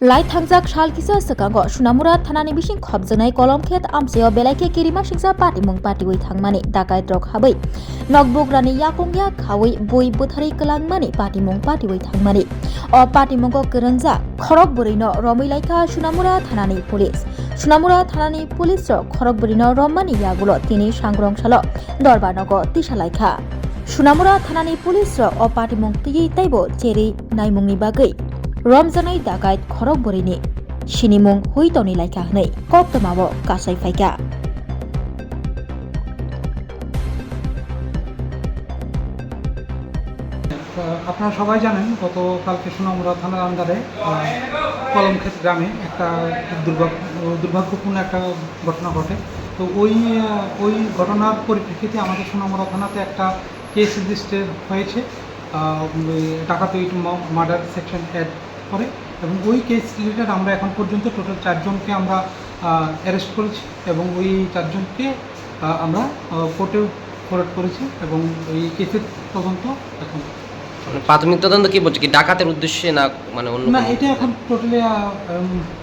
Lai thangjak shal kisa sekango Sonamurao thanani bising khobjaknai kolomkhet amsayo belaike kirima singsa patimung patiwi thangmani Dakait rok habai nokbugrani Yakung ya khawi Bwtharwi klangmani patimung patiwi thangmani o patimungo kwrwngjak Khorokbrwi no romilaika Sonamurao thanani police Sonamurao thanani police rok Khorokbrwi no rommani yagulo tini sangrongshalo dorbarnogo tisalaikha Sonamurao thanani police rok o patimung tigi taibo cheri naimungni bagui Romjakkha Dakait Khorokbrwi ni sinimung huitoni laika hnai koptomabo kasai faika আপনারা সবাই জানেন গতকালকে সোনামুড়া থানার আন্ডারে কলমক্ষেত গ্রামে একটা দুর্ভাগ্যপূর্ণ একটা ঘটনা ঘটে। তো ওই ঘটনার পরিপ্রেক্ষিতে আমাদের সোনামুড়া থানাতে একটা কেস রেজিস্টার হয়েছে ডাকাতি মার্ডার সেকশন অ্যাড করে, এবং ওই কেস রিলেটেড আমরা এখন পর্যন্ত টোটাল 4 জনকে আমরা অ্যারেস্ট করেছি এবং ওই 4 জনকে আমরা কোর্টে ফরওয়ার্ড করেছি এবং এই কেসের তদন্ত এখন প্রাথমিক তদন্ত কি বলছে, কি ডাকাতের উদ্দেশ্যে না মানে অন্য না, এটা এখন টোটালি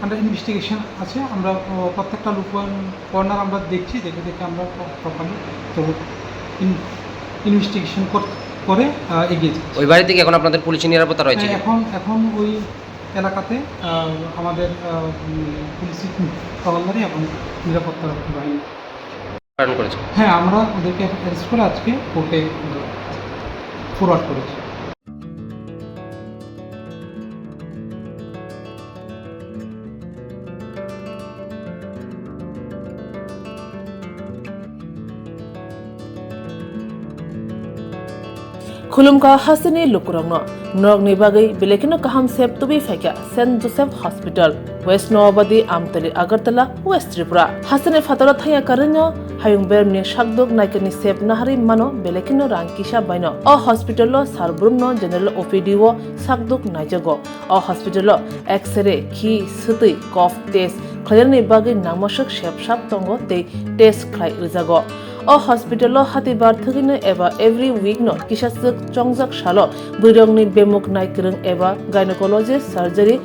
আন্ডার ইনভেস্টিগেশন আছে। আমরা প্রত্যেকটা লুপ কর্নার আমরা দেখছি, দেখে আমরা প্রপারলি তো ইনভেস্টিগেশন করে এগিয়ে যাচ্ছি। ওই বাড়ি থেকে এখন আপনাদের পুলিশ নিরাপত্তা রয়েছে? এখন ওই এলাকাতে আমাদের পুলিশ টহলদারি এবং নিরাপত্তা বাহিনী করেছে। হ্যাঁ, আমরা ওদেরকে অ্যারেস্ট করে আজকে কোর্টে ফরওয়ার্ড করেছি। खुलुमका हसनी लुकुरंगनो नरगनि बागै बेलेकिनो काहाम सेब तुबि फाइका Saint Joseph hospital west Nawabadi Amtali Agartala west Tripura हसने फातरा थाया करन्यो हायुं बेरमनि शाकदुक नायकनि सेब नाहारि मानो बेलेकिनो रांकिसा बायनो अ हॉस्पिटल सारब्रुमनो जनरल ओपीडी वो शाकदुक नायजगो अ हॉस्पिटल एक्सरे खि सुतै कफ टेस्ट खयरनि बागै नामसक सेबसाब तंगो ते टेस्ट खाय रिजागो अ हॉस्पिटल हातिबार थगिनो एबा एवरी वीक नो किसासक चंगजाक सालो बुरंगनि बेमुक नायक्रं एबा गायनेकोलॉजिस्ट सर्जरी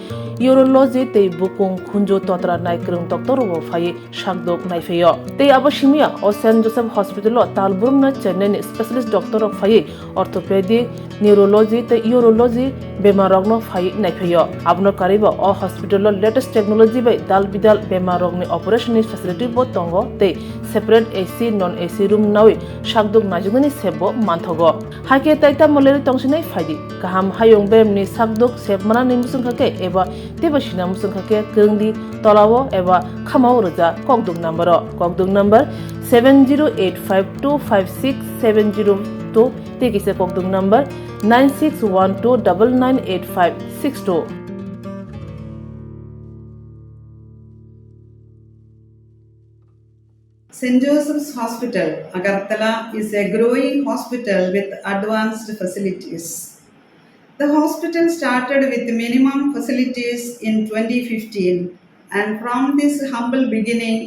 यूरोलॉजी ते बुकुं खुंजो तोत्रा नायक्रं डॉक्टर वो फाये शाकदोक नायफेयो ते आबशिमिया अ सेंट जोसेफ हॉस्पिटल तालबुरम न चेन्नई स्पेशलिस्ट डॉक्टर ऑफ फाये ऑर्थोपेडिक न्यूरोलॉजी ते यूरोलॉजी बेमारगनो फाये नायफेयो आबनो कारिबो अ हॉस्पिटल लेटेस्ट टेक्नोलॉजी बाय दाल बिदाल बेमारगनि ऑपरेशन फैसिलिटी बो तंगो ते separate AC non AC room नावे शाकदुक नाजुगनि सेबो मानथगो हाके ताइता मलेरि तंसिनै फायदि गाहाम हायुं बेमनि शाकदुक सेबमाना निमुसुंखाके एबा तेबसिना मुसुंखाके गोंदि तलावो एबा खामाव रोजा कगदुक number 7085256702 तेकिसे कगदुक number 9612998562। St. Joseph's Hospital, Agartala is a growing hospital with advanced facilities. The hospital started with minimum facilities in 2015, and from this humble beginning,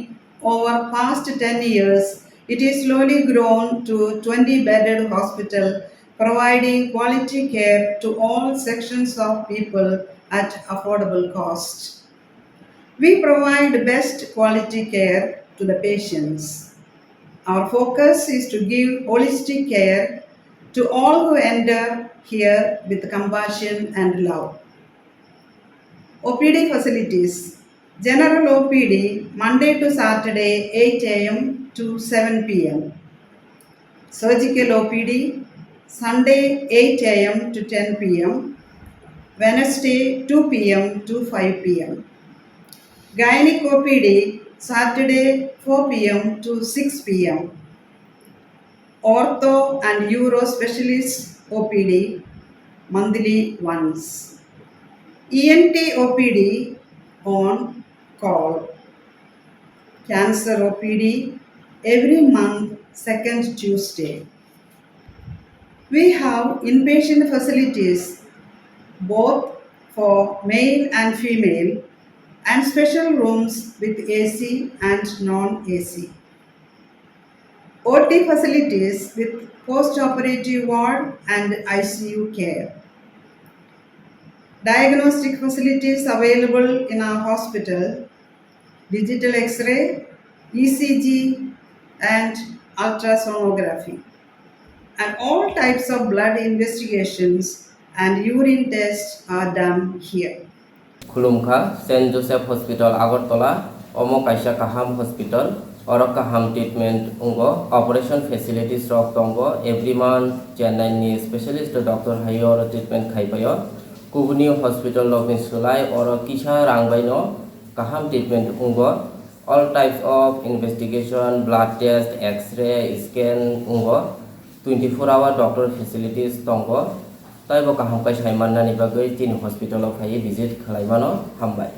over past 10 years, it is slowly grown to 20-bedded hospital, providing quality care to all sections of people at affordable cost. We provide best quality care to the patients. Our focus is to give holistic care to all who enter here with compassion and love. OPD facilities. General OPD Monday to Saturday 8 a.m. to 7 p.m. Surgical OPD Sunday 8 a.m. to 10 p.m. Wednesday 2 p.m. to 5 p.m. Gynec OPD Saturday 4 p.m. to 6 p.m. Ortho and Uro Specialist OPD monthly once. ENT OPD on call. Cancer OPD every month second Tuesday. We have inpatient facilities both for male and female and special rooms with AC and non-AC. OT facilities with post-operative ward and ICU care. diagnostic facilities available in our hospital, digital X-ray, ECG, and ultrasonography. And all types of blood investigations and urine tests are done here. Khulumkha, St. Joseph Hospital, Agartala, Omo Kaisa Kaham Hospital, Oro Kaham Treatment Ungo, Operation Facilities Rock Tongo, every month, Chennai Specialist Doctor Hayor Treatment Khaipayo, Khogwi Hospital Lokin Sulai, Oro Kisha Rangbaino, Kaham Treatment Ungo, all types of investigation, blood test, X-ray, scan Ungo, 24-hour doctor facilities Tongo, Taibo Kaham Kai Saiman Nani Bagai, Tin Hospital of Hai visit Kalaimano, Hambai.